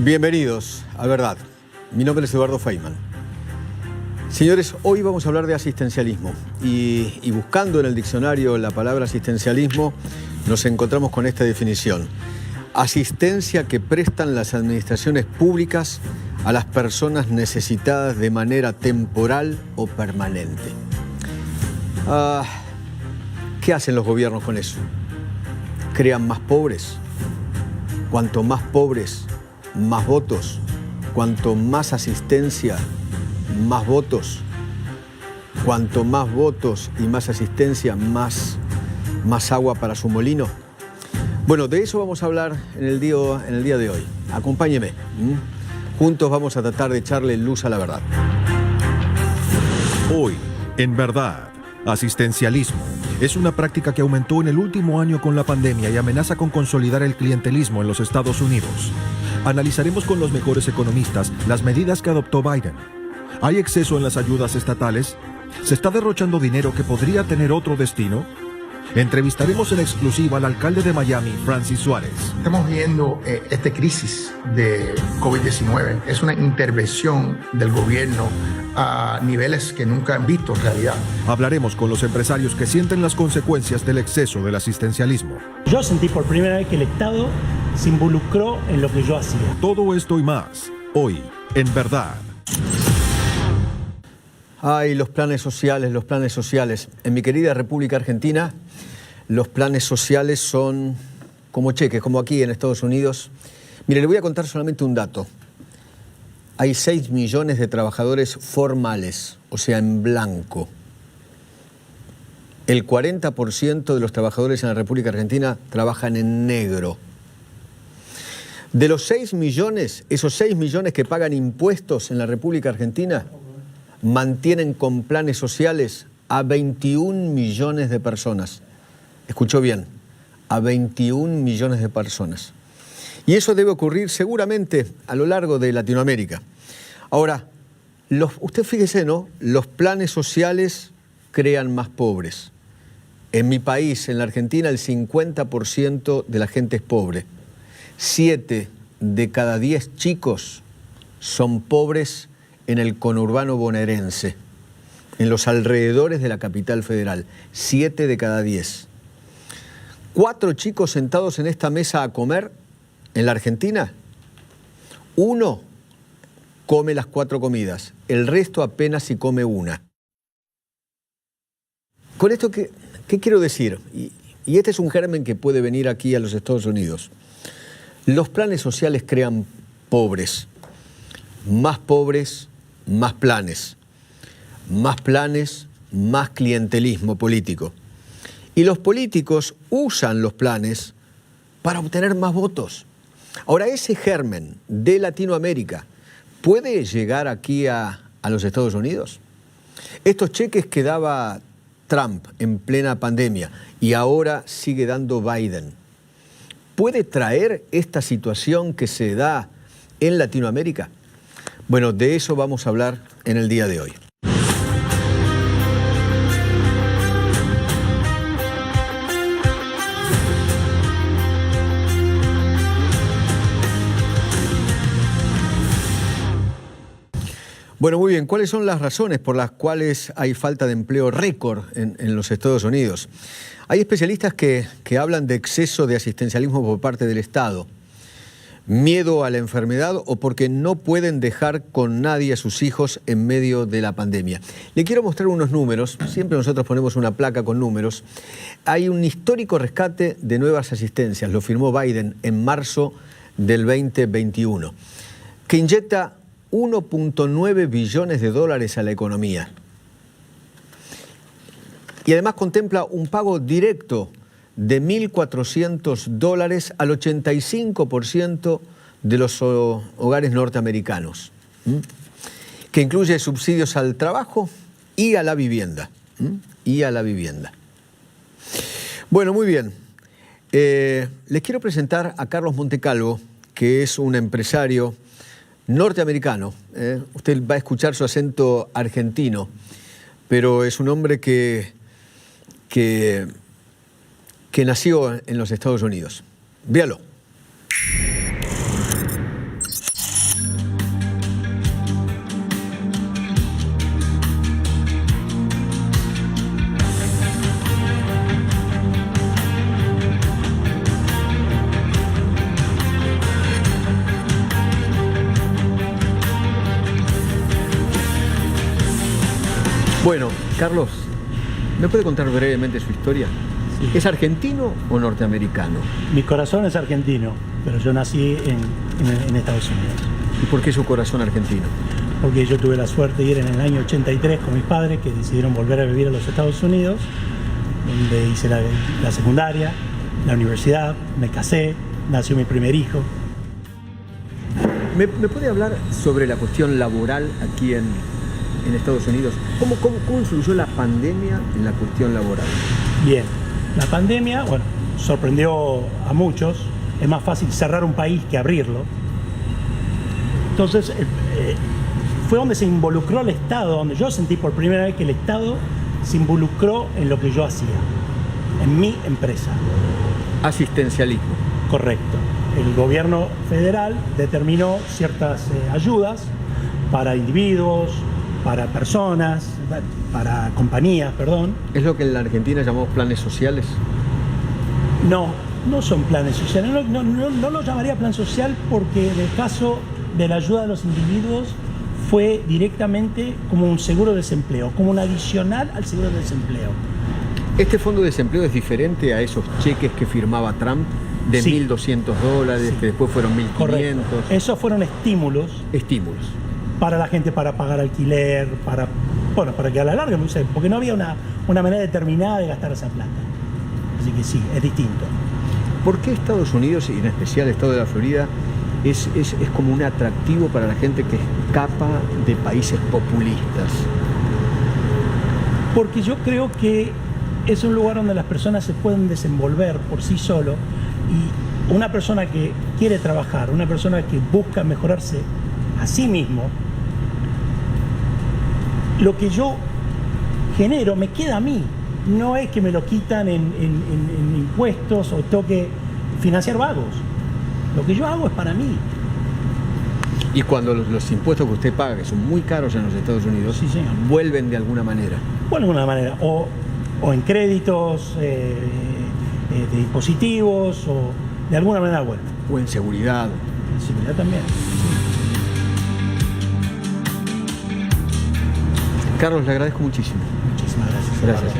Bienvenidos a Verdad. Mi nombre es Eduardo Feynman. Señores, hoy vamos a hablar de asistencialismo y buscando en el diccionario la palabra asistencialismo nos encontramos con esta definición: asistencia que prestan las administraciones públicas a las personas necesitadas de manera temporal o permanente. ¿Qué hacen los gobiernos con eso? ¿Crean más pobres? Cuanto más pobres, más votos. Cuanto más asistencia, más votos. Cuanto más votos y más asistencia, más agua para su molino. Bueno, de eso vamos a hablar en el día de hoy. Acompáñeme. Juntos vamos a tratar de echarle luz a la verdad. Hoy, en Verdad, asistencialismo es una práctica que aumentó en el último año con la pandemia y amenaza con consolidar el clientelismo en los Estados Unidos. Analizaremos con los mejores economistas las medidas que adoptó Biden. ¿Hay exceso en las ayudas estatales? ¿Se está derrochando dinero que podría tener otro destino? Entrevistaremos en exclusiva al alcalde de Miami, Francis Suárez. Estamos viendo esta crisis de COVID-19. Es una intervención del gobierno a niveles que nunca han visto en realidad. Hablaremos con los empresarios que sienten las consecuencias del exceso del asistencialismo. Yo sentí por primera vez que el Estado se involucró en lo que yo hacía. Todo esto y más, hoy, en Verdad. Ay, los planes sociales, los planes sociales. En mi querida República Argentina, los planes sociales son como cheques, como aquí en Estados Unidos. Mire, le voy a contar solamente un dato. Hay 6 millones de trabajadores formales, o sea, en blanco. El 40% de los trabajadores en la República Argentina trabajan en negro. De los 6 millones, esos 6 millones que pagan impuestos en la República Argentina, mantienen con planes sociales a 21 millones de personas. Escuchó bien, a 21 millones de personas. Y eso debe ocurrir seguramente a lo largo de Latinoamérica. Ahora, usted fíjese, ¿no? Los planes sociales crean más pobres. En mi país, en la Argentina, el 50% de la gente es pobre. 7 de cada 10 chicos son pobres en el conurbano bonaerense, en los alrededores de la capital federal. 7 de cada 10. 4 chicos sentados en esta mesa a comer en la Argentina, 1 come las 4 comidas, el resto apenas si come una. Con esto, ¿qué quiero decir? Y este es un germen que puede venir aquí a los Estados Unidos. Los planes sociales crean pobres, más planes, más clientelismo político. Y los políticos usan los planes para obtener más votos. Ahora, ese germen de Latinoamérica puede llegar aquí a los Estados Unidos. Estos cheques que daba Trump en plena pandemia y ahora sigue dando Biden, ¿puede traer esta situación que se da en Latinoamérica? Bueno, de eso vamos a hablar en el día de hoy. Bueno, muy bien. ¿Cuáles son las razones por las cuales hay falta de empleo récord en los Estados Unidos? Hay especialistas que hablan de exceso de asistencialismo por parte del Estado, miedo a la enfermedad o porque no pueden dejar con nadie a sus hijos en medio de la pandemia. Le quiero mostrar unos números. Siempre nosotros ponemos una placa con números. Hay un histórico rescate de nuevas asistencias. Lo firmó Biden en marzo del 2021, que inyecta 1.9 billones de dólares a la economía. Y además contempla un pago directo de $1.400 al 85% de los hogares norteamericanos, que incluye subsidios al trabajo y a la vivienda. Bueno, muy bien. Les quiero presentar a Carlos Montecalvo, que es un empresario norteamericano. Usted va a escuchar su acento argentino, pero es un hombre que nació en los Estados Unidos. Véalo. Bueno, Carlos, ¿me puede contar brevemente su historia? Sí. ¿Es argentino o norteamericano? Mi corazón es argentino, pero yo nací en Estados Unidos. ¿Y por qué su corazón argentino? Porque yo tuve la suerte de ir en el año 83 con mis padres, que decidieron volver a vivir a los Estados Unidos, donde hice la secundaria, la universidad, me casé, nació mi primer hijo. ¿Me puede hablar sobre la cuestión laboral aquí en Estados Unidos? ¿Cómo influyó la pandemia en la cuestión laboral? Bien, la pandemia, bueno, sorprendió a muchos. Es más fácil cerrar un país que abrirlo. Entonces, fue donde se involucró el Estado, donde yo sentí por primera vez que el Estado se involucró en lo que yo hacía, en mi empresa. Asistencialismo. Correcto. El gobierno federal determinó ciertas ayudas para individuos, para personas, para compañías, perdón. ¿Es lo que en la Argentina llamamos planes sociales? No son planes sociales. No lo llamaría plan social porque en el caso de la ayuda de los individuos fue directamente como un seguro de desempleo, como un adicional al seguro de desempleo. ¿Este fondo de desempleo es diferente a esos cheques que firmaba Trump de Sí. $1.200, Sí. que después fueron $1.500? Correcto. Esos fueron estímulos Estímulos. para la gente, para pagar alquiler, para que a la larga, porque no había una manera determinada de gastar esa plata. Así que sí, es distinto. ¿Por qué Estados Unidos, y en especial el estado de la Florida, es como un atractivo para la gente que escapa de países populistas? Porque yo creo que es un lugar donde las personas se pueden desenvolver por sí solo, y una persona que quiere trabajar, una persona que busca mejorarse a sí mismo, lo que yo genero me queda a mí. No es que me lo quitan en impuestos o tengo que financiar vagos. Lo que yo hago es para mí. Y cuando los impuestos que usted paga, que son muy caros en los Estados Unidos, Sí, señor. vuelven de alguna manera. Bueno, de alguna manera. O en créditos, de dispositivos, o de alguna manera vuelve. O en seguridad. Seguridad también. Carlos, le agradezco muchísimo. Muchísimas gracias. Gracias.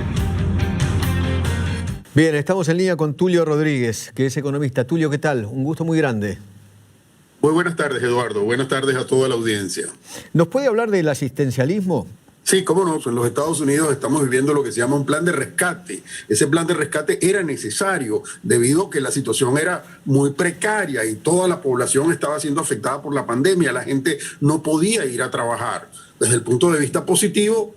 Bien, estamos en línea con Tulio Rodríguez, que es economista. Tulio, ¿qué tal? Un gusto muy grande. Muy buenas tardes, Eduardo. Buenas tardes a toda la audiencia. ¿Nos puede hablar del asistencialismo? Sí, cómo no. En los Estados Unidos estamos viviendo lo que se llama un plan de rescate. Ese plan de rescate era necesario debido a que la situación era muy precaria y toda la población estaba siendo afectada por la pandemia. La gente no podía ir a trabajar. Desde el punto de vista positivo,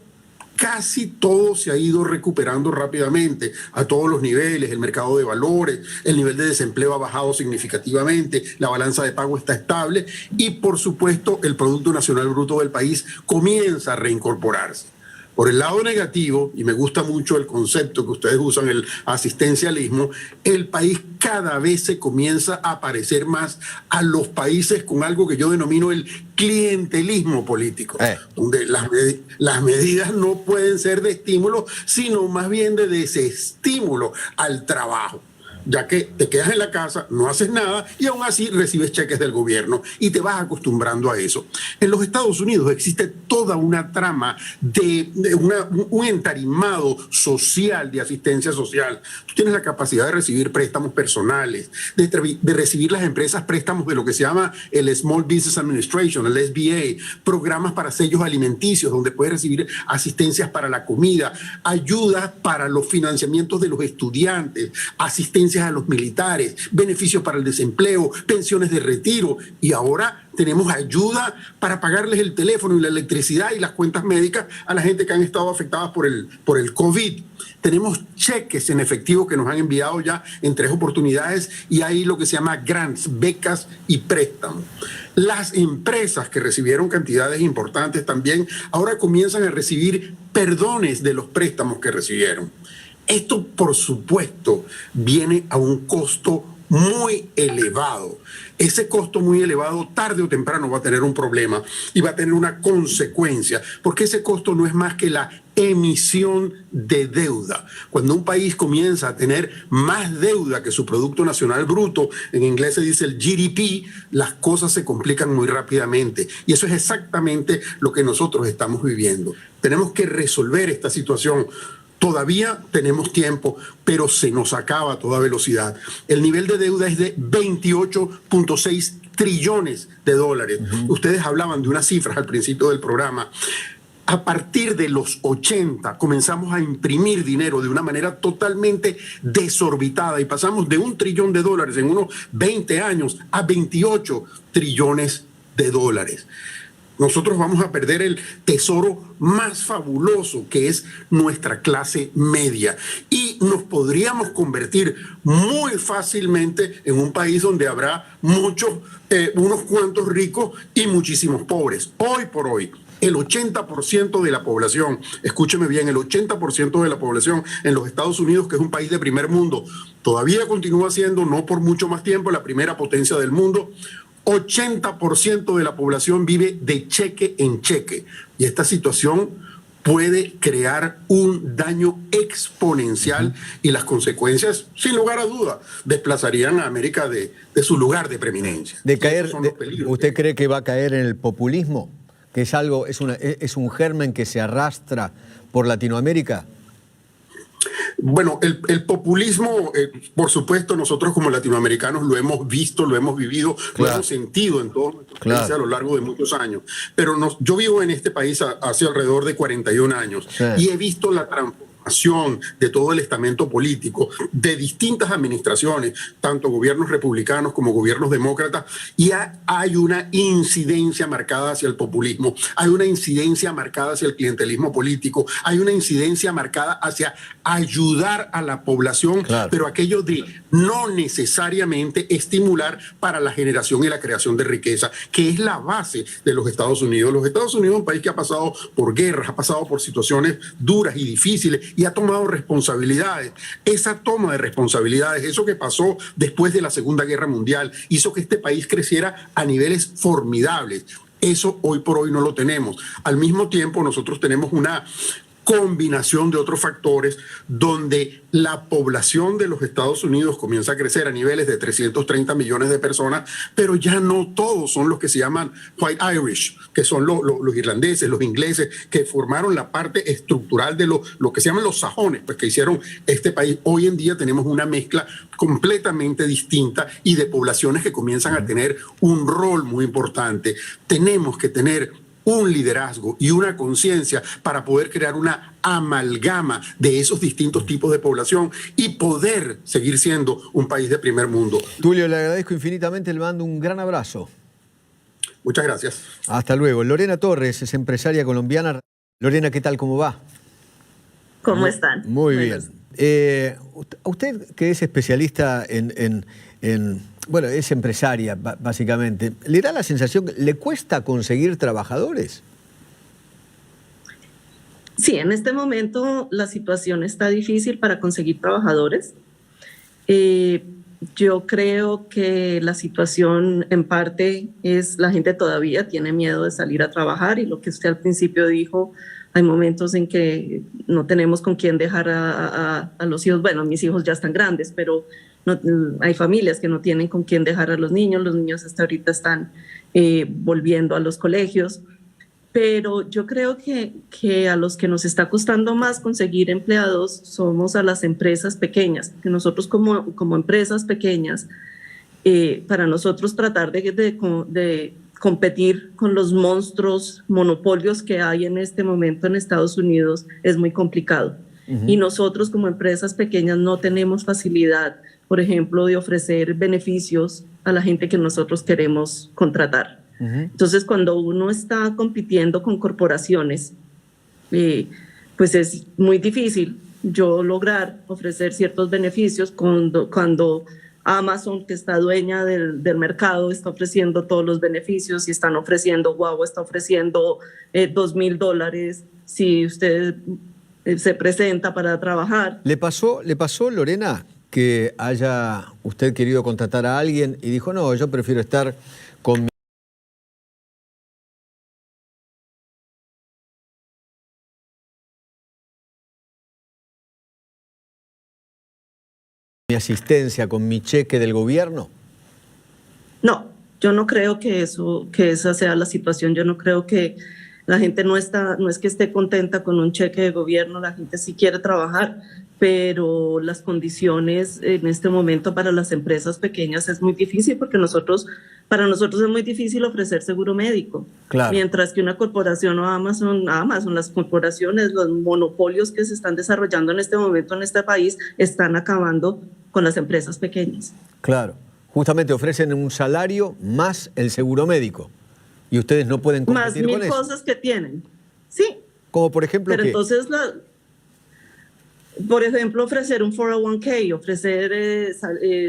casi todo se ha ido recuperando rápidamente a todos los niveles, el mercado de valores, el nivel de desempleo ha bajado significativamente, la balanza de pago está estable y por supuesto el Producto Nacional Bruto del país comienza a reincorporarse. Por el lado negativo, y me gusta mucho el concepto que ustedes usan, el asistencialismo, el país cada vez se comienza a parecer más a los países con algo que yo denomino el clientelismo político, donde las medidas no pueden ser de estímulo, sino más bien de desestímulo al trabajo, ya que te quedas en la casa, no haces nada y aún así recibes cheques del gobierno y te vas acostumbrando a eso. En los Estados Unidos existe toda una trama un entarimado social de asistencia social. Tú tienes la capacidad de recibir préstamos personales, de recibir las empresas préstamos de lo que se llama el Small Business Administration, el SBA, programas para sellos alimenticios donde puedes recibir asistencias para la comida, ayudas para los financiamientos de los estudiantes, asistencia a los militares, beneficios para el desempleo, pensiones de retiro y ahora tenemos ayuda para pagarles el teléfono y la electricidad y las cuentas médicas a la gente que han estado afectadas por el COVID. Tenemos cheques en efectivo que nos han enviado ya en 3 oportunidades y hay lo que se llama grants, becas y préstamos. Las empresas que recibieron cantidades importantes también ahora comienzan a recibir perdones de los préstamos que recibieron. Esto, por supuesto, viene a un costo muy elevado. Ese costo muy elevado tarde o temprano va a tener un problema y va a tener una consecuencia, porque ese costo no es más que la emisión de deuda. Cuando un país comienza a tener más deuda que su Producto Nacional Bruto, en inglés se dice el GDP, las cosas se complican muy rápidamente. Y eso es exactamente lo que nosotros estamos viviendo. Tenemos que resolver esta situación. Todavía tenemos tiempo, pero se nos acaba a toda velocidad. El nivel de deuda es de 28.6 trillones de dólares. Ustedes hablaban de unas cifras al principio del programa. A partir de los 80 comenzamos a imprimir dinero de una manera totalmente desorbitada y pasamos de $1 trillón en unos 20 años a 28 trillones de dólares. Nosotros vamos a perder el tesoro más fabuloso, que es nuestra clase media, y nos podríamos convertir muy fácilmente en un país donde habrá unos cuantos ricos y muchísimos pobres. Hoy por hoy, el 80% de la población, escúcheme bien, el 80% de la población en los Estados Unidos, que es un país de primer mundo, todavía continúa siendo, no por mucho más tiempo, la primera potencia del mundo. 80% de la población vive de cheque en cheque. Y esta situación puede crear un daño exponencial y las consecuencias, sin lugar a duda, desplazarían a América de su lugar de preeminencia. ¿Usted cree que va a caer en el populismo? ¿Que es un germen que se arrastra por Latinoamérica? Bueno, el populismo, por supuesto, nosotros como latinoamericanos lo hemos visto, lo hemos vivido, lo hemos sentido en todos nuestros países a lo largo de muchos años. Pero yo vivo en este país hace alrededor de 41 años y he visto la transformación de todo el estamento político, de distintas administraciones, tanto gobiernos republicanos como gobiernos demócratas, y hay una incidencia marcada hacia el populismo, hay una incidencia marcada hacia el clientelismo político, hay una incidencia marcada hacia ayudar a la población, pero aquello de no necesariamente estimular para la generación y la creación de riqueza, que es la base de los Estados Unidos. Los Estados Unidos es un país que ha pasado por guerras, ha pasado por situaciones duras y difíciles, y ha tomado responsabilidades. Esa toma de responsabilidades, eso que pasó después de la Segunda Guerra Mundial, hizo que este país creciera a niveles formidables. Eso hoy por hoy no lo tenemos. Al mismo tiempo, nosotros tenemos una combinación de otros factores donde la población de los Estados Unidos comienza a crecer a niveles de 330 millones de personas, pero ya no todos son los que se llaman White Irish, que son los irlandeses, los ingleses, que formaron la parte estructural de lo que se llaman los sajones, pues que hicieron este país. Hoy en día tenemos una mezcla completamente distinta y de poblaciones que comienzan a tener un rol muy importante. Tenemos que tener un liderazgo y una conciencia para poder crear una amalgama de esos distintos tipos de población y poder seguir siendo un país de primer mundo. Tulio, le agradezco infinitamente, le mando un gran abrazo. Muchas gracias. Hasta luego. Lorena Torres es empresaria colombiana. Lorena, ¿qué tal? ¿Cómo va? ¿Cómo están? Muy bien. Usted, que es especialista bueno, es empresaria, básicamente. ¿Le da la sensación que le cuesta conseguir trabajadores? Sí, en este momento la situación está difícil para conseguir trabajadores. Yo creo que la situación en parte es la gente todavía tiene miedo de salir a trabajar y lo que usted al principio dijo, hay momentos en que no tenemos con quién dejar a los hijos. Bueno, mis hijos ya están grandes, pero no, hay familias que no tienen con quién dejar a los niños hasta ahorita están volviendo a los colegios, pero yo creo que a los que nos está costando más conseguir empleados somos a las empresas pequeñas, que nosotros como empresas pequeñas, para nosotros tratar de competir con los monstruos monopolios que hay en este momento en Estados Unidos es muy complicado. Y nosotros como empresas pequeñas no tenemos facilidad, por ejemplo, de ofrecer beneficios a la gente que nosotros queremos contratar. Entonces, cuando uno está compitiendo con corporaciones, pues es muy difícil yo lograr ofrecer ciertos beneficios cuando Amazon, que está dueña del mercado, está ofreciendo todos los beneficios y están ofreciendo, Huawei está ofreciendo $2,000 si usted se presenta para trabajar. ¿Le pasó, Lorena, que haya usted querido contratar a alguien y dijo, no, yo prefiero estar con mi asistencia, con mi cheque del gobierno? No, yo no creo que esa sea la situación. Yo no creo que la gente no es que esté contenta con un cheque de gobierno, la gente sí quiere trabajar, pero las condiciones en este momento para las empresas pequeñas es muy difícil porque para nosotros es muy difícil ofrecer seguro médico. Claro. Mientras que una corporación o Amazon, las corporaciones, los monopolios que se están desarrollando en este momento en este país están acabando con las empresas pequeñas. Claro. Justamente ofrecen un salario más el seguro médico. Y ustedes no pueden competir con eso. Más 1000 cosas que tienen. Sí. Como por ejemplo, pero ¿qué? Entonces, por ejemplo, ofrecer un 401k, ofrecer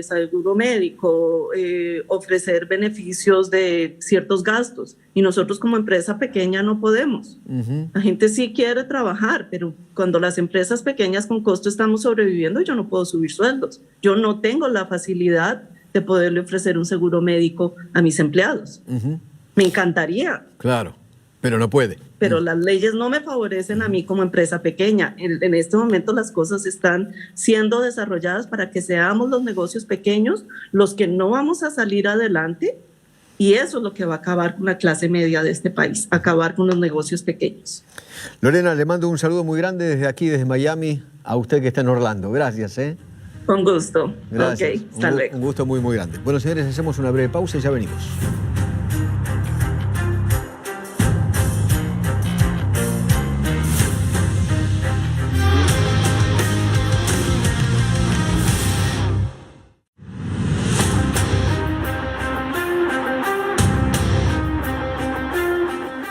seguro médico, ofrecer beneficios de ciertos gastos. Y nosotros como empresa pequeña no podemos. La gente sí quiere trabajar, pero cuando las empresas pequeñas con costo estamos sobreviviendo, yo no puedo subir sueldos. Yo no tengo la facilidad de poderle ofrecer un seguro médico a mis empleados. Me encantaría. Claro, pero no puede. Pero las leyes no me favorecen a mí como empresa pequeña. En este momento las cosas están siendo desarrolladas para que seamos los negocios pequeños los que no vamos a salir adelante, y eso es lo que va a acabar con la clase media de este país, acabar con los negocios pequeños. Lorena, le mando un saludo muy grande desde aquí, desde Miami, a usted que está en Orlando. Gracias. Con gusto. Gracias. Ok, hasta luego. Un gusto muy, muy grande. Bueno, señores, hacemos una breve pausa y ya venimos.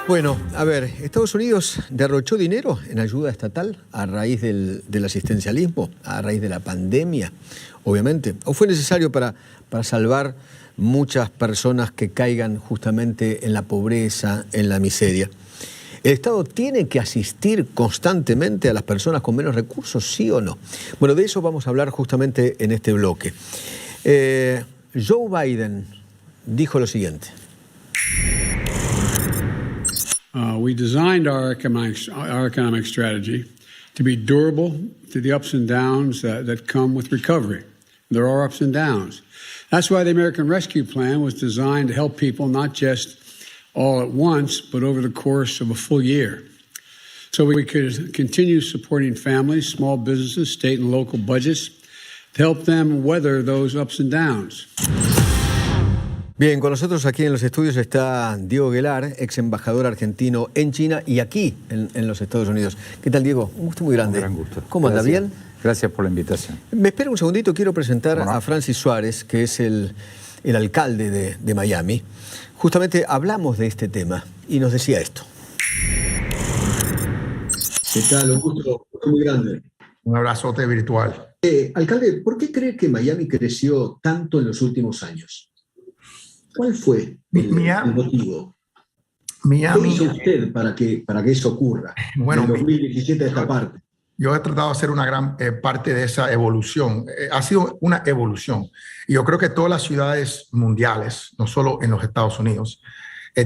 Bueno, a ver, Estados Unidos derrochó dinero en ayuda estatal a raíz del asistencialismo, a raíz de la pandemia, obviamente. ¿O fue necesario para salvar muchas personas que caigan justamente en la pobreza, en la miseria? ¿El Estado tiene que asistir constantemente a las personas con menos recursos, sí o no? Bueno, de eso vamos a hablar justamente en este bloque. Joe Biden dijo lo siguiente. We designed our economic strategy to be durable to the ups and downs that come with recovery. There are ups and downs. That's why the American Rescue Plan was designed to help people not just all at once, but over the course of a full year. So we could continue supporting families, small businesses, state and local budgets to help them weather those ups and downs. Bien, con nosotros aquí en los estudios está Diego Guelar, ex embajador argentino en China y aquí en los Estados Unidos. ¿Qué tal, Diego? Un gusto muy grande. Un gran gusto. ¿Cómo anda? ¿Bien? Gracias por la invitación. Me espera un segundito, quiero presentar a Francis Suárez, que es el alcalde de Miami. Justamente hablamos de este tema y nos decía esto. ¿Qué tal? Un gusto muy grande. Un abrazote virtual. Alcalde, ¿por qué cree que Miami creció tanto en los últimos años? ¿Cuál fue el motivo? ¿Qué hizo usted para que eso ocurra? Bueno, en 2017 a esta parte. Yo he tratado de hacer una gran parte de esa evolución. Ha sido una evolución. Y yo creo que todas las ciudades mundiales, no solo en los Estados Unidos,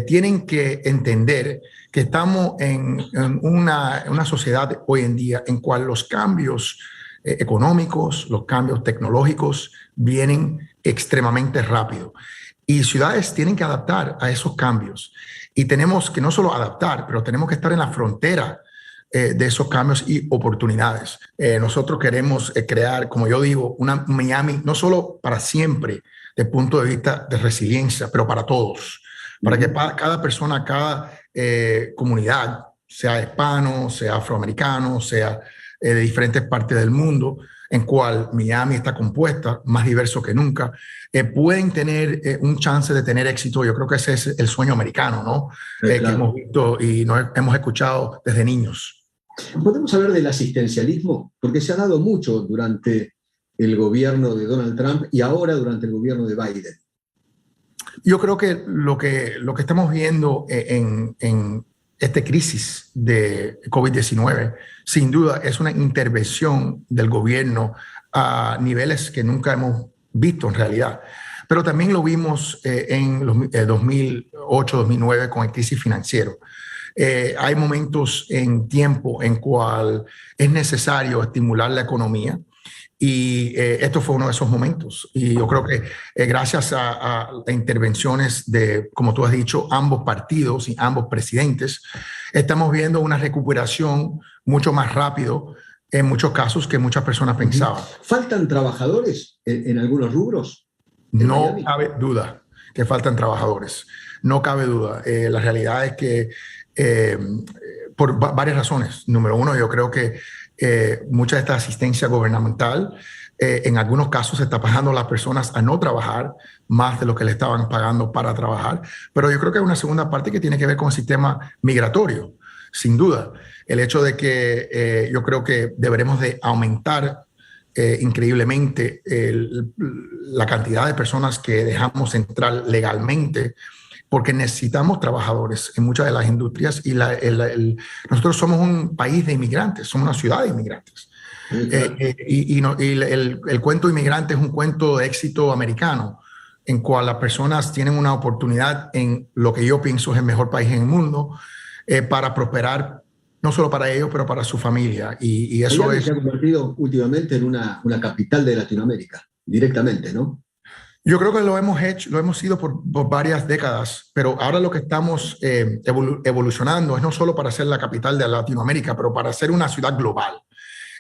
tienen que entender que estamos en una sociedad hoy en día en cual los cambios económicos, los cambios tecnológicos vienen extremadamente rápido. Y ciudades tienen que adaptar a esos cambios. Y tenemos que no solo adaptar, pero tenemos que estar en la frontera de esos cambios y oportunidades. Nosotros queremos crear, como yo digo, una Miami no solo para siempre, desde el punto de vista de resiliencia, pero para todos. Para que cada persona, cada comunidad, sea hispano, sea afroamericano, sea de diferentes partes del mundo, en cual Miami está compuesta, más diverso que nunca, pueden tener un chance de tener éxito. Yo creo que ese es el sueño americano, ¿no? Claro. Que hemos visto y nos hemos escuchado desde niños. ¿Podemos hablar del asistencialismo? Porque se ha dado mucho durante el gobierno de Donald Trump y ahora durante el gobierno de Biden. Yo creo que lo que estamos viendo en esta crisis de COVID-19, sin duda, es una intervención del gobierno a niveles que nunca hemos visto en realidad. Pero también lo vimos en los 2008, 2009 con el crisis financiero. Hay momentos en tiempo en cual es necesario estimular la economía y esto fue uno de esos momentos. Y yo creo que gracias a intervenciones de, como tú has dicho, ambos partidos y ambos presidentes, estamos viendo una recuperación mucho más rápido en muchos casos que muchas personas pensaban. ¿Faltan trabajadores en algunos rubros? No cabe duda que faltan trabajadores. No cabe duda. La realidad es que por varias razones. Número uno, yo creo que mucha de esta asistencia gubernamental en algunos casos se está pagando a las personas a no trabajar más de lo que le estaban pagando para trabajar. Pero yo creo que hay una segunda parte que tiene que ver con el sistema migratorio, sin duda. El hecho de que yo creo que deberemos de aumentar increíblemente la cantidad de personas que dejamos entrar legalmente, porque necesitamos trabajadores en muchas de las industrias y nosotros somos un país de inmigrantes, somos una ciudad de inmigrantes. El cuento inmigrante es un cuento de éxito americano, en cual las personas tienen una oportunidad en lo que yo pienso es el mejor país en el mundo para prosperar, no solo para ellos, pero para su familia. Y eso Miami se ha convertido últimamente en una capital de Latinoamérica, directamente, ¿no? Yo creo que lo hemos hecho, lo hemos sido por varias décadas, pero ahora lo que estamos evolucionando es no solo para ser la capital de Latinoamérica, pero para ser una ciudad global.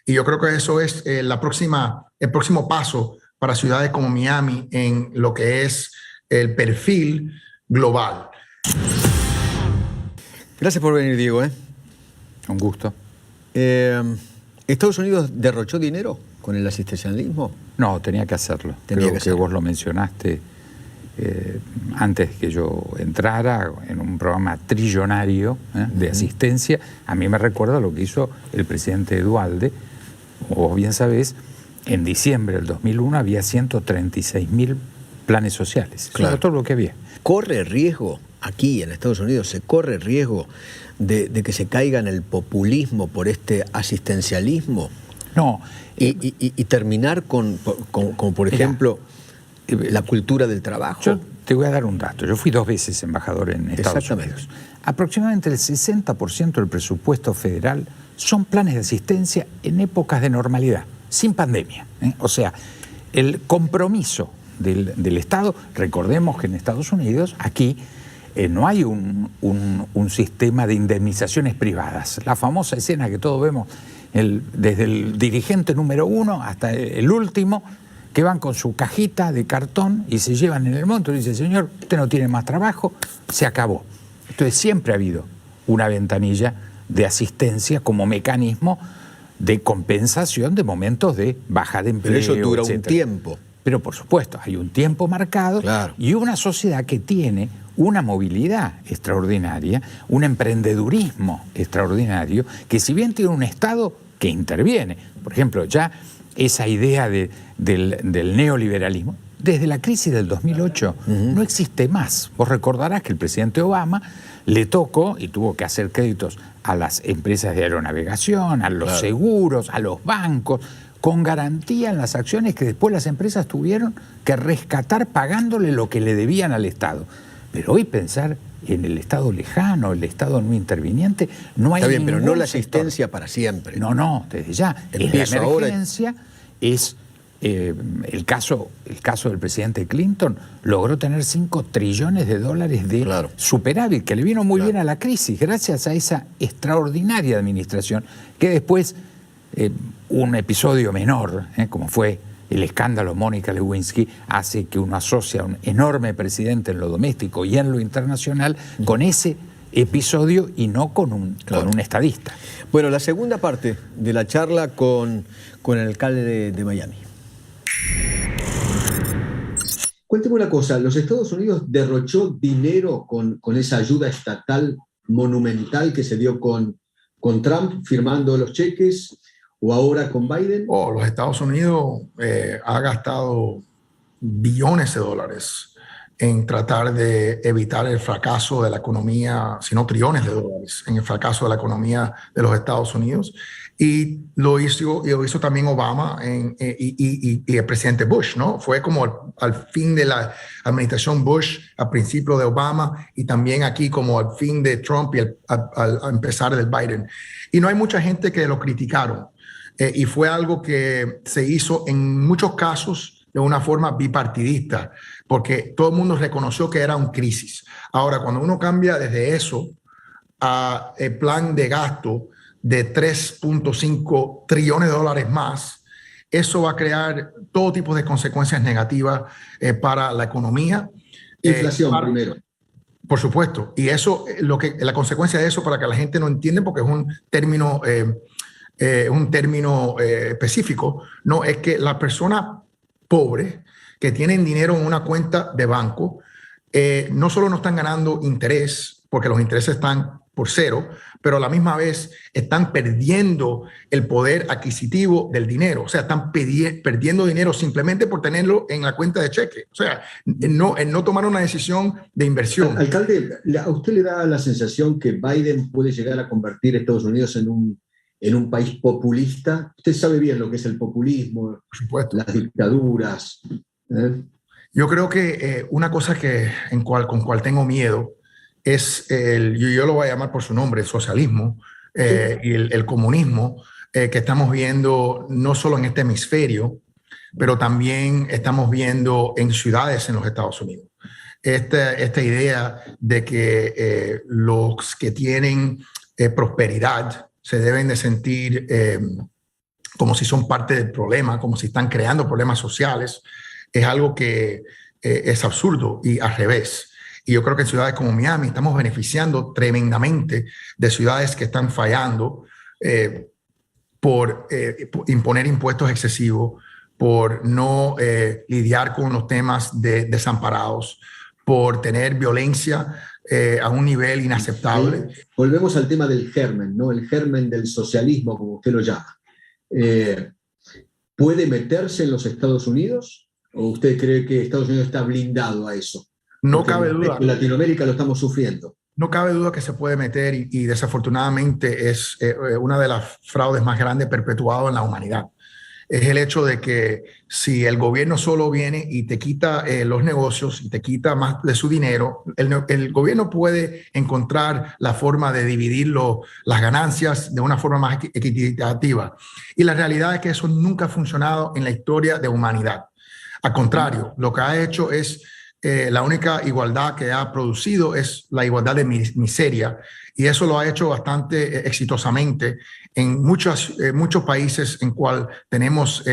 Y yo creo que eso es el próximo paso para ciudades como Miami en lo que es el perfil global. Gracias por venir, Diego. Un gusto. ¿Estados Unidos derrochó dinero con el asistencialismo? No, tenía que hacerlo. Creo que vos lo mencionaste antes que yo entrara en un programa trillonario de asistencia. A mí me recuerda lo que hizo el presidente Duhalde. Vos bien sabés, en diciembre del 2001 había 136.000 planes sociales. Claro. Eso era todo lo que había. ¿Corre riesgo aquí en Estados Unidos, se corre riesgo de que se caiga en el populismo por este asistencialismo? No. Y terminar con por ejemplo, la cultura del trabajo. Yo te voy a dar un dato. Yo fui 2 veces embajador en Estados Unidos. Aproximadamente el 60% del presupuesto federal son planes de asistencia en épocas de normalidad, sin pandemia. O sea, el compromiso del Estado, recordemos que en Estados Unidos, aquí, no hay un sistema de indemnizaciones privadas. La famosa escena que todos vemos, desde el dirigente número 1 hasta el último, que van con su cajita de cartón y se llevan en el monto y dicen, señor, usted no tiene más trabajo, se acabó. Entonces siempre ha habido una ventanilla de asistencia como mecanismo de compensación de momentos de baja de empleo. Pero eso dura etcétera. Un tiempo. Pero por supuesto, hay un tiempo marcado, claro, y una sociedad que tiene una movilidad extraordinaria, un emprendedurismo extraordinario, que si bien tiene un Estado que interviene, por ejemplo, ya esa idea del neoliberalismo, desde la crisis del 2008 no existe más. Vos recordarás que el presidente Obama le tocó y tuvo que hacer créditos a las empresas de aeronavegación, a los seguros, a los bancos, con garantía en las acciones que después las empresas tuvieron que rescatar pagándole lo que le debían al Estado. Pero hoy pensar en el Estado lejano, el Estado no interviniente, no hay. Está bien, pero no la sector. asistencia para siempre. No, desde ya. Empiezo la emergencia ahora. Es el caso del presidente Clinton, logró tener $5 trillones de superávit, que le vino muy bien a la crisis, gracias a esa extraordinaria administración, que después un episodio menor, como fue el escándalo Mónica Lewinsky, hace que uno asocie a un enorme presidente en lo doméstico y en lo internacional con ese episodio y no con un estadista. Bueno, la segunda parte de la charla con el alcalde de Miami. Cuénteme una cosa, ¿los Estados Unidos derrochó dinero con esa ayuda estatal monumental que se dio con Trump firmando los cheques o ahora con Biden? Los Estados Unidos ha gastado billones de dólares en tratar de evitar el fracaso de la economía, si no trillones de dólares, en el fracaso de la economía de los Estados Unidos. Y lo hizo también Obama y el presidente Bush, ¿no? Fue como al fin de la administración Bush, al principio de Obama, y también aquí como al fin de Trump y al empezar del Biden. Y no hay mucha gente que lo criticaron. Y fue algo que se hizo en muchos casos de una forma bipartidista, porque todo el mundo reconoció que era una crisis. Ahora, cuando uno cambia desde eso a el plan de gasto de 3.5 trillones de dólares más, eso va a crear todo tipo de consecuencias negativas para la economía. Inflación primero. Por supuesto. Y eso, la consecuencia de eso, para que la gente no entienda, porque es un término específico, no es que las personas pobres que tienen dinero en una cuenta de banco no solo no están ganando interés, porque los intereses están por cero, pero a la misma vez están perdiendo el poder adquisitivo del dinero. O sea, están perdiendo dinero simplemente por tenerlo en la cuenta de cheque. O sea, no tomar una decisión de inversión. Alcalde, ¿a usted le da la sensación que Biden puede llegar a convertir a Estados Unidos en un país populista? Usted sabe bien lo que es el populismo, por supuesto, las dictaduras. Yo creo que una cosa con cual tengo miedo es yo lo voy a llamar por su nombre, el socialismo y el comunismo que estamos viendo no solo en este hemisferio, pero también estamos viendo en ciudades en los Estados Unidos. Esta idea de que los que tienen prosperidad se deben de sentir como si son parte del problema, como si están creando problemas sociales, es algo que es absurdo y al revés. Y yo creo que en ciudades como Miami estamos beneficiando tremendamente de ciudades que están fallando por imponer impuestos excesivos, por no lidiar con los temas de desamparados, por tener violencia a un nivel inaceptable. Sí. Volvemos al tema del germen, ¿no? El germen del socialismo, como usted lo llama. ¿Puede meterse en los Estados Unidos? ¿O usted cree que Estados Unidos está blindado a eso? No cabe duda. En Latinoamérica lo estamos sufriendo. No cabe duda que se puede meter y desafortunadamente es una de las fraudes más grandes perpetuadas en la humanidad. Es el hecho de que si el gobierno solo viene y te quita los negocios y te quita más de su dinero, el gobierno puede encontrar la forma de dividir las ganancias de una forma más equitativa. Y la realidad es que eso nunca ha funcionado en la historia de humanidad. Al contrario, lo que ha hecho es la única igualdad que ha producido es la igualdad de miseria, y eso lo ha hecho bastante exitosamente en muchos países en cual tenemos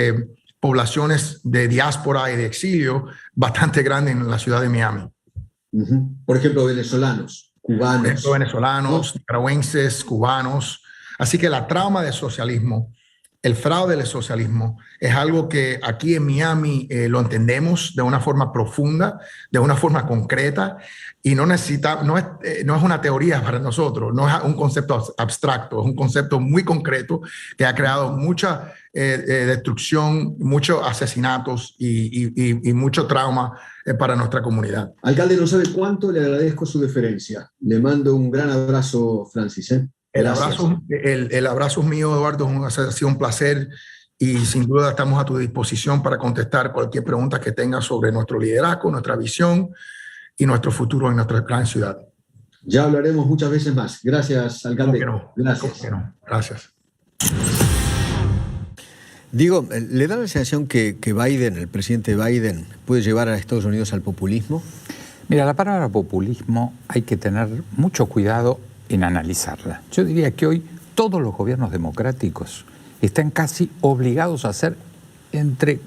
poblaciones de diáspora y de exilio bastante grandes en la ciudad de Miami. Por ejemplo, venezolanos, cubanos. Nicaragüenses, cubanos. Así que la trauma del socialismo, el fraude del socialismo, es algo que aquí en Miami lo entendemos de una forma profunda, de una forma concreta, y no es una teoría para nosotros, no es un concepto abstracto, es un concepto muy concreto que ha creado mucha destrucción, muchos asesinatos y mucho trauma para nuestra comunidad. Alcalde, no sabe cuánto le agradezco su deferencia. Le mando un gran abrazo, Francis. El abrazo es mío, Eduardo, ha sido un placer y sin duda estamos a tu disposición para contestar cualquier pregunta que tengas sobre nuestro liderazgo, nuestra visión y nuestro futuro en nuestra gran ciudad. Ya hablaremos muchas veces más. Gracias, alcalde. Gracias. Gracias. Digo, ¿le da la sensación que Biden, el presidente Biden, puede llevar a Estados Unidos al populismo? Mira, la palabra populismo hay que tener mucho cuidado en analizarla. Yo diría que hoy todos los gobiernos democráticos están casi obligados a ser, entre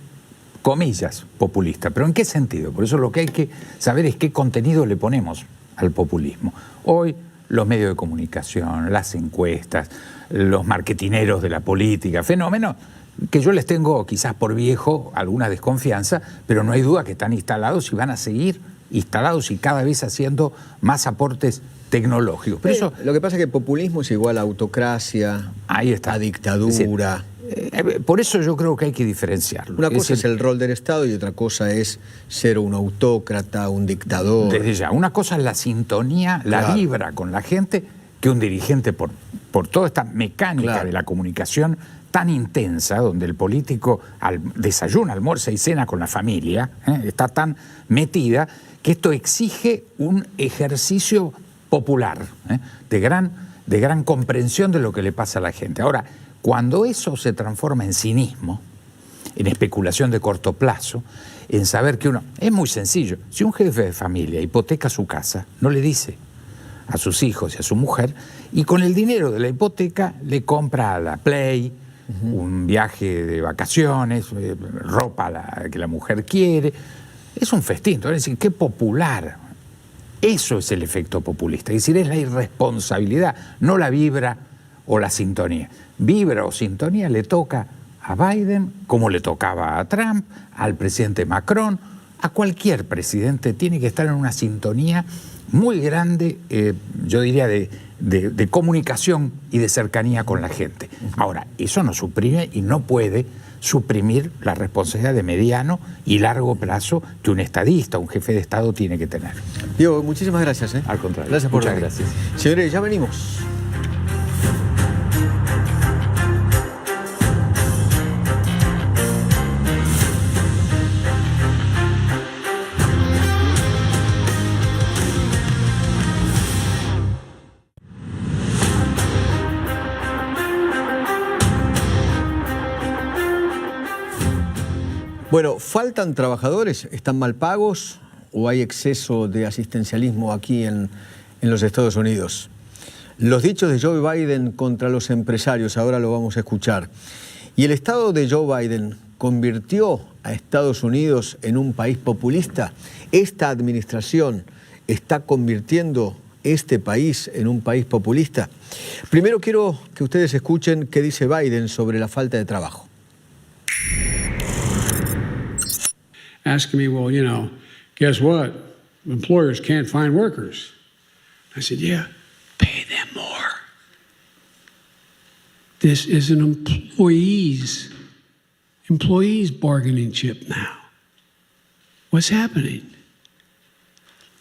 comillas, populistas. ¿Pero en qué sentido? Por eso lo que hay que saber es qué contenido le ponemos al populismo. Hoy los medios de comunicación, las encuestas, los marketineros de la política, fenómenos que yo les tengo quizás por viejo alguna desconfianza, pero no hay duda que están instalados y van a seguir instalados y cada vez haciendo más aportes tecnológicos. Pero eso, lo que pasa es que populismo es igual a autocracia, ahí está, a dictadura. Por eso yo creo que hay que diferenciarlo. Una cosa es el rol del Estado y otra cosa es ser un autócrata, un dictador. Desde ya, una cosa es la sintonía, la vibra con la gente, que un dirigente por toda esta mecánica de la comunicación tan intensa, donde el político desayuna, almuerza y cena con la familia, está tan metida, que esto exige un ejercicio popular, de gran comprensión de lo que le pasa a la gente. Ahora, cuando eso se transforma en cinismo, en especulación de corto plazo, en saber que es muy sencillo, si un jefe de familia hipoteca su casa, no le dice a sus hijos y a su mujer, y con el dinero de la hipoteca le compra la Play, un viaje de vacaciones, ropa que la mujer quiere, es un festín. Es decir, qué popular. Eso es el efecto populista, es decir, es la irresponsabilidad, no la vibra o la sintonía. Vibra o sintonía le toca a Biden, como le tocaba a Trump, al presidente Macron, a cualquier presidente. Tiene que estar en una sintonía muy grande, yo diría, de comunicación y de cercanía con la gente. Ahora, eso no suprime y no puede suprimir la responsabilidad de mediano y largo plazo que un estadista, un jefe de Estado tiene que tener. Diego, muchísimas gracias. Al contrario. Gracias por Muchas venir. gracias. Señores, ya venimos. Bueno, ¿faltan trabajadores? ¿Están mal pagos? ¿O hay exceso de asistencialismo aquí en los Estados Unidos? Los dichos de Joe Biden contra los empresarios, ahora lo vamos a escuchar. ¿Y el estado de Joe Biden convirtió a Estados Unidos en un país populista? ¿Esta administración está convirtiendo este país en un país populista? Primero quiero que ustedes escuchen qué dice Biden sobre la falta de trabajo. Asking me, well, guess what? Employers can't find workers. I said, yeah, pay them more. This is an employees bargaining chip now. What's happening?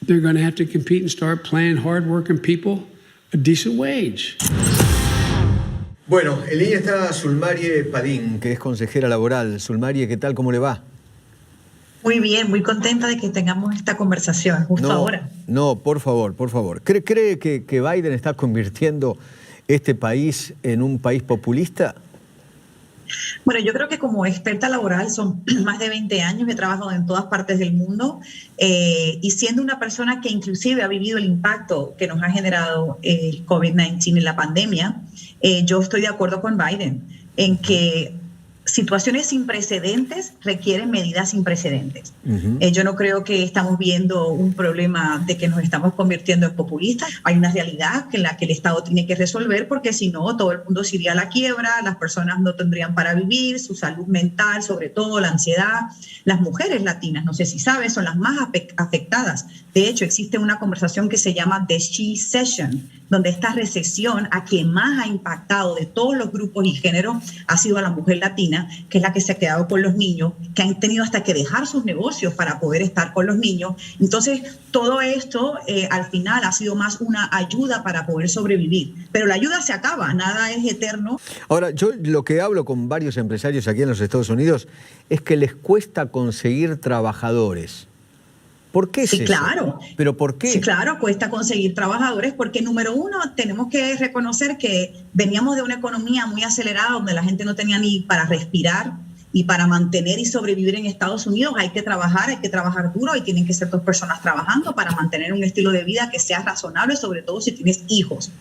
They're going to have to compete and start paying hard-working people a decent wage. Bueno, en línea está Sulmarie Padín, que es consejera laboral. Sulmarie, ¿qué tal? ¿Cómo le va? Muy bien, muy contenta de que tengamos esta conversación justo ahora. No, por favor. ¿Cree que Biden está convirtiendo este país en un país populista? Bueno, yo creo que como experta laboral son más de 20 años, he trabajado en todas partes del mundo y siendo una persona que inclusive ha vivido el impacto que nos ha generado el COVID-19 en la pandemia, yo estoy de acuerdo con Biden en que situaciones sin precedentes requieren medidas sin precedentes. Yo no creo que estamos viendo un problema de que nos estamos convirtiendo en populistas. Hay una realidad en la que el Estado tiene que resolver porque si no, todo el mundo se iría a la quiebra, las personas no tendrían para vivir, su salud mental, sobre todo la ansiedad. Las mujeres latinas, no sé si sabes, son las más afectadas. De hecho, existe una conversación que se llama The She Session, donde esta recesión a quien más ha impactado de todos los grupos y géneros ha sido a la mujer latina, que es la que se ha quedado con los niños, que han tenido hasta que dejar sus negocios para poder estar con los niños. Entonces, todo esto al final ha sido más una ayuda para poder sobrevivir. Pero la ayuda se acaba, nada es eterno. Ahora, yo lo que hablo con varios empresarios aquí en los Estados Unidos es que les cuesta conseguir trabajadores. ¿Por qué es eso? Claro. ¿Pero por qué? Sí, claro, cuesta conseguir trabajadores porque, número uno, tenemos que reconocer que veníamos de una economía muy acelerada donde la gente no tenía ni para respirar y para mantener y sobrevivir en Estados Unidos hay que trabajar duro y tienen que ser 2 personas trabajando para mantener un estilo de vida que sea razonable, sobre todo si tienes hijos.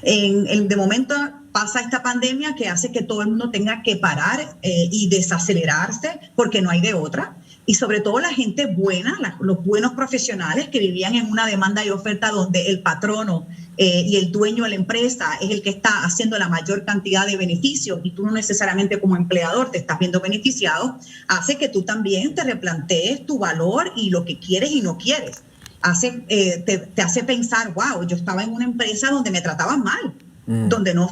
De momento pasa esta pandemia que hace que todo el mundo tenga que parar y desacelerarse porque no hay de otra. Y sobre todo la gente buena, los buenos profesionales que vivían en una demanda y oferta donde el patrono y el dueño de la empresa es el que está haciendo la mayor cantidad de beneficios y tú no necesariamente como empleador te estás viendo beneficiado, hace que tú también te replantees tu valor y lo que quieres y no quieres. Te hace pensar, wow, yo estaba en una empresa donde me trataban mal, donde no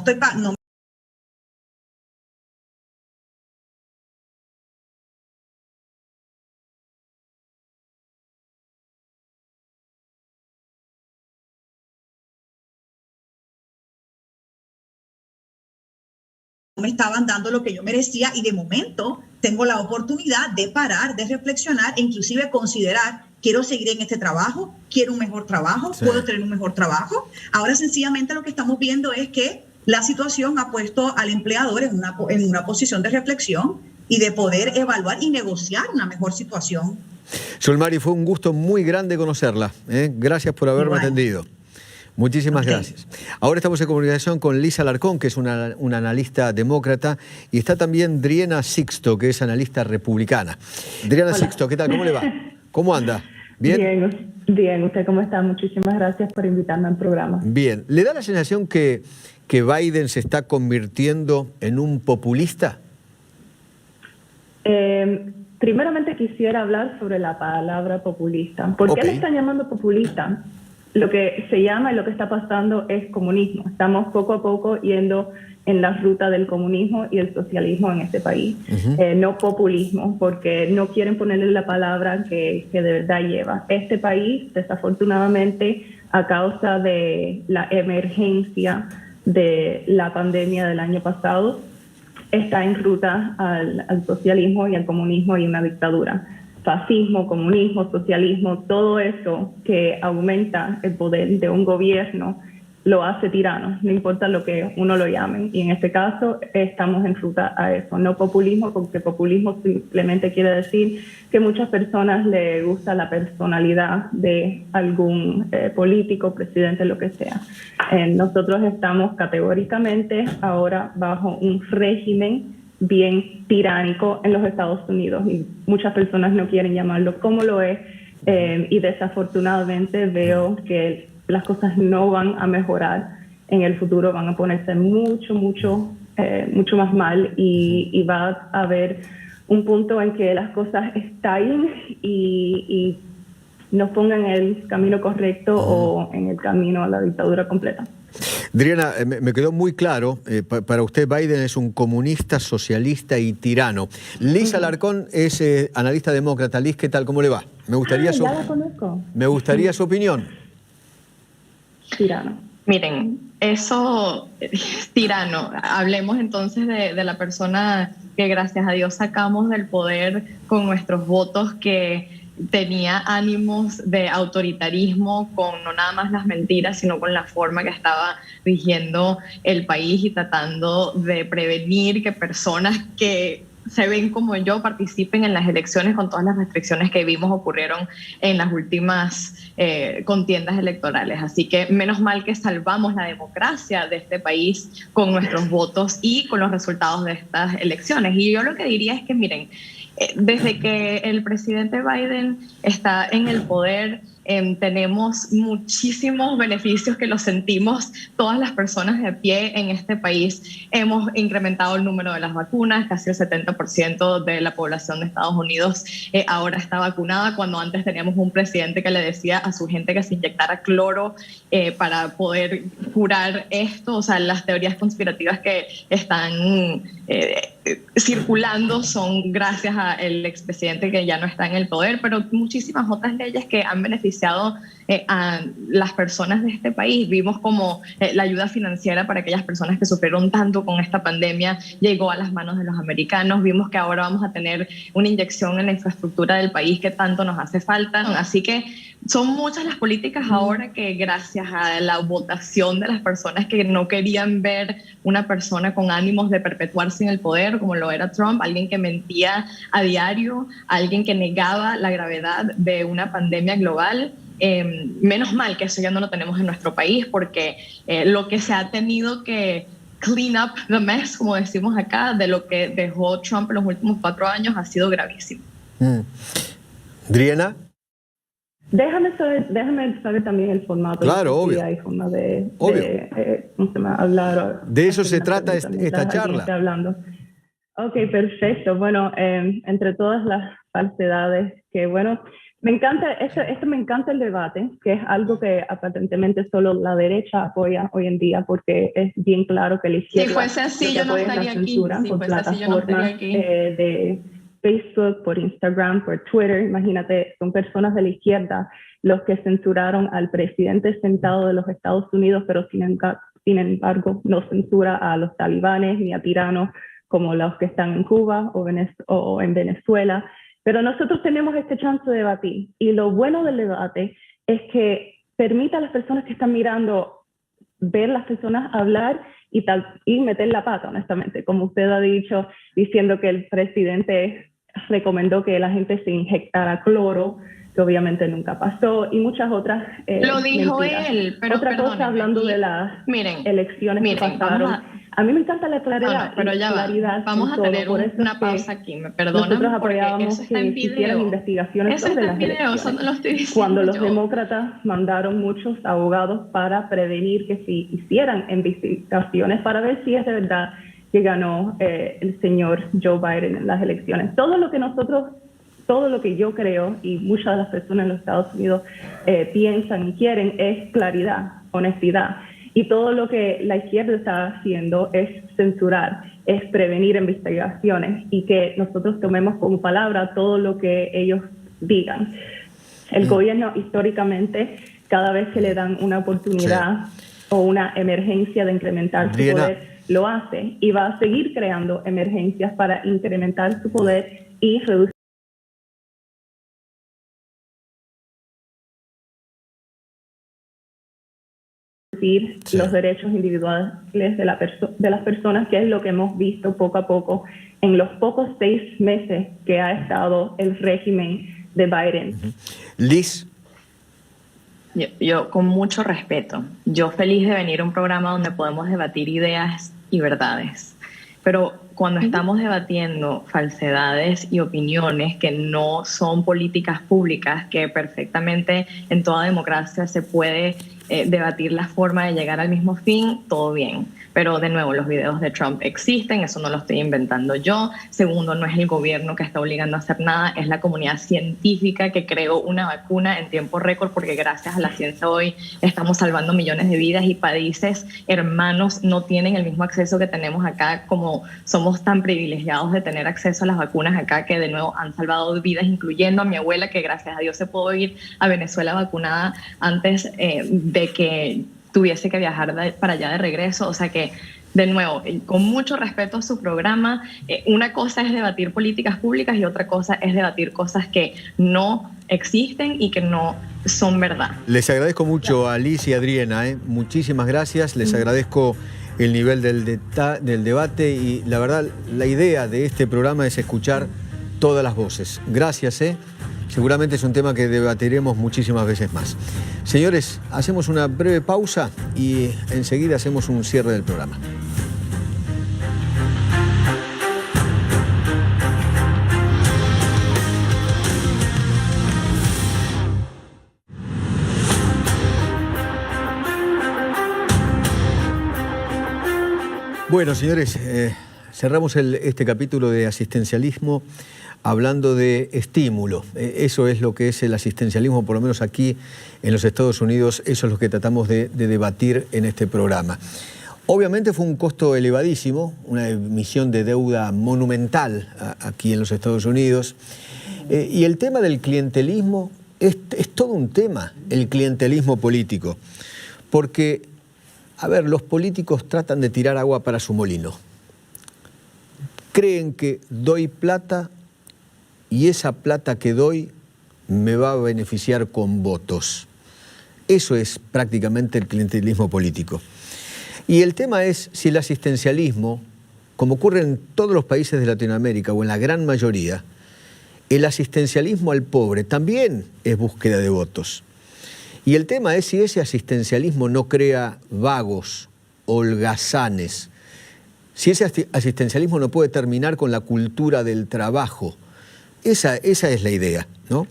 me estaban dando lo que yo merecía y de momento tengo la oportunidad de parar, de reflexionar e inclusive considerar, quiero seguir en este trabajo, quiero un mejor trabajo, sí, puedo tener un mejor trabajo. Ahora sencillamente lo que estamos viendo es que la situación ha puesto al empleador en una posición de reflexión y de poder evaluar y negociar una mejor situación. Solmari, fue un gusto muy grande conocerla. Gracias por haberme atendido. Muchísimas gracias. Ahora estamos en comunicación con Lisa Alarcón, que es una analista demócrata, y está también Driena Sixto, que es analista republicana. Driena Sixto, ¿qué tal? ¿Cómo le va? ¿Cómo anda? ¿Bien? Bien. ¿Usted cómo está? Muchísimas gracias por invitarme al programa. Bien. ¿Le da la sensación que Biden se está convirtiendo en un populista? Primeramente quisiera hablar sobre la palabra populista. ¿Por qué le están llamando populista? Lo que se llama y lo que está pasando es comunismo. Estamos poco a poco yendo en la ruta del comunismo y el socialismo en este país. No populismo, porque no quieren ponerle la palabra que de verdad lleva. Este país, desafortunadamente, a causa de la emergencia de la pandemia del año pasado, está en ruta al socialismo y al comunismo y una dictadura. Fascismo, comunismo, socialismo, todo eso que aumenta el poder de un gobierno lo hace tirano, no importa lo que uno lo llame. Y en este caso estamos en ruta a eso, no populismo, porque populismo simplemente quiere decir que a muchas personas les gusta la personalidad de algún político, presidente, lo que sea. Nosotros estamos categóricamente ahora bajo un régimen bien tiránico en los Estados Unidos y muchas personas no quieren llamarlo como lo es y desafortunadamente veo que las cosas no van a mejorar en el futuro, van a ponerse mucho más mal y va a haber un punto en que las cosas estallen y nos pongan en el camino correcto o en el camino a la dictadura completa. Driena, me quedó muy claro, para usted Biden es un comunista, socialista y tirano. Liz Alarcón es analista demócrata. Liz, ¿qué tal? ¿Cómo le va? Me gustaría su opinión. Tirano. Miren, eso es tirano. Hablemos entonces de la persona que gracias a Dios sacamos del poder con nuestros votos, que tenía ánimos de autoritarismo con no nada más las mentiras, sino con la forma que estaba rigiendo el país y tratando de prevenir que personas que se ven como yo participen en las elecciones con todas las restricciones que vimos ocurrieron en las últimas contiendas electorales. Así que menos mal que salvamos la democracia de este país con nuestros votos y con los resultados de estas elecciones. Y yo lo que diría es que, miren, desde que el presidente Biden está en el poder, tenemos muchísimos beneficios que los sentimos todas las personas de a pie en este país. Hemos incrementado el número de las vacunas, casi el 70% de la población de Estados Unidos ahora está vacunada, cuando antes teníamos un presidente que le decía a su gente que se inyectara cloro para poder curar esto. O sea, las teorías conspirativas que están circulando son gracias al expresidente que ya no está en el poder, pero muchísimas otras leyes que han beneficiado a las personas de este país. Vimos como la ayuda financiera para aquellas personas que sufrieron tanto con esta pandemia llegó a las manos de los americanos. Vimos que ahora vamos a tener una inyección en la infraestructura del país que tanto nos hace falta. Así que son muchas las políticas ahora que, gracias a la votación de las personas que no querían ver una persona con ánimos de perpetuarse en el poder, como lo era Trump, alguien que mentía a diario, alguien que negaba la gravedad de una pandemia global. Menos mal que eso ya no lo tenemos en nuestro país, porque lo que se ha tenido que clean up the mess, como decimos acá, de lo que dejó Trump en los últimos 4 años ha sido gravísimo. Driena. Déjame saber también el formato. Claro, obvio. Hay forma de hablar. De eso se trata esta charla. Hablando. Ok, perfecto. Bueno, entre todas las falsedades que, bueno, me encanta, esto me encanta el debate, que es algo que aparentemente solo la derecha apoya hoy en día, porque es bien claro que la izquierda... Si fuese así, yo no estaría aquí. Por plataformas de Facebook, por Instagram, por Twitter. Imagínate, son personas de la izquierda los que censuraron al presidente sentado de los Estados Unidos, pero sin embargo, no censura a los talibanes ni a tiranos como los que están en Cuba o en Venezuela. Pero nosotros tenemos este chance de debatir. Y lo bueno del debate es que permite a las personas que están mirando ver las personas hablar y meter la pata, honestamente. Como usted ha dicho, diciendo que el presidente recomendó que la gente se inyectara cloro, que obviamente nunca pasó, y muchas otras lo dijo mentiras. Él, pero otra cosa, hablando de las elecciones que pasaron. A mí me encanta la claridad. Pero ya claridad vamos a tener una pausa aquí, me perdonan. Nosotros apoyábamos eso está en que hicieran investigaciones eso sobre está en las video, eso no lo estoy diciendo cuando los yo. demócratas mandaron muchos abogados para prevenir que si hicieran investigaciones para ver si es de verdad que ganó el señor Joe Biden en las elecciones. Todo lo que yo creo y muchas de las personas en los Estados Unidos piensan y quieren es claridad, honestidad. Y todo lo que la izquierda está haciendo es censurar, es prevenir investigaciones y que nosotros tomemos como palabra todo lo que ellos digan. El gobierno históricamente, cada vez que le dan una oportunidad o una emergencia de incrementar su poder, lo hace y va a seguir creando emergencias para incrementar su poder y reducir los derechos individuales de las personas, que es lo que hemos visto poco a poco en los pocos 6 meses que ha estado el régimen de Biden. Liz. Yo con mucho respeto, yo feliz de venir a un programa donde podemos debatir ideas y verdades, pero cuando estamos debatiendo falsedades y opiniones que no son políticas públicas, que perfectamente en toda democracia se puede debatir la forma de llegar al mismo fin, todo bien. Pero de nuevo, los videos de Trump existen, eso no lo estoy inventando yo. Segundo, no es el gobierno que está obligando a hacer nada, es la comunidad científica que creó una vacuna en tiempo récord, porque gracias a la ciencia hoy estamos salvando millones de vidas y países hermanos no tienen el mismo acceso que tenemos acá, como somos tan privilegiados de tener acceso a las vacunas acá, que de nuevo han salvado vidas, incluyendo a mi abuela, que gracias a Dios se pudo ir a Venezuela vacunada antes de que tuviese que viajar para allá de regreso. O sea que, de nuevo, con mucho respeto a su programa, una cosa es debatir políticas públicas y otra cosa es debatir cosas que no existen y que no son verdad. Les agradezco mucho a Liz y a Adriana, muchísimas gracias, les agradezco el nivel del debate y la verdad, la idea de este programa es escuchar todas las voces. Gracias, seguramente es un tema que debatiremos muchísimas veces más. Señores, hacemos una breve pausa y enseguida hacemos un cierre del programa. Bueno, señores, cerramos este capítulo de asistencialismo hablando de estímulo. Eso es lo que es el asistencialismo, por lo menos aquí en los Estados Unidos, eso es lo que tratamos de debatir en este programa. Obviamente fue un costo elevadísimo, una emisión de deuda monumental aquí en los Estados Unidos. Y el tema del clientelismo es todo un tema, el clientelismo político. Porque, a ver, los políticos tratan de tirar agua para su molino. Creen que doy plata y esa plata que doy me va a beneficiar con votos. Eso es prácticamente el clientelismo político. Y el tema es si el asistencialismo, como ocurre en todos los países de Latinoamérica o en la gran mayoría, el asistencialismo al pobre también es búsqueda de votos. Y el tema es si ese asistencialismo no crea vagos, holgazanes, si ese asistencialismo no puede terminar con la cultura del trabajo. Esa es la idea, ¿no?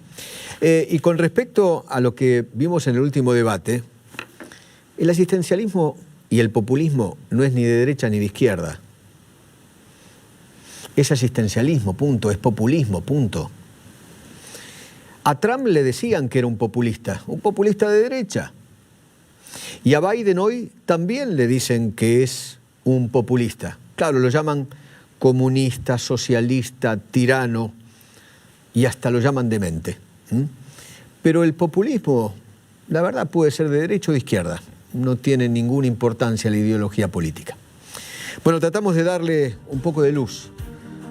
Y con respecto a lo que vimos en el último debate, el asistencialismo y el populismo no es ni de derecha ni de izquierda. Es asistencialismo, punto, es populismo, punto. A Trump le decían que era un populista de derecha. Y a Biden hoy también le dicen que es un populista. Claro, lo llaman comunista, socialista, tirano y hasta lo llaman demente. Pero el populismo, la verdad, puede ser de derecha o de izquierda. no tiene ninguna importancia la ideología política. Bueno, tratamos de darle un poco de luz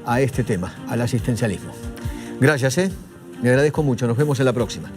a este tema, al asistencialismo. Gracias, me agradezco mucho. Nos vemos en la próxima.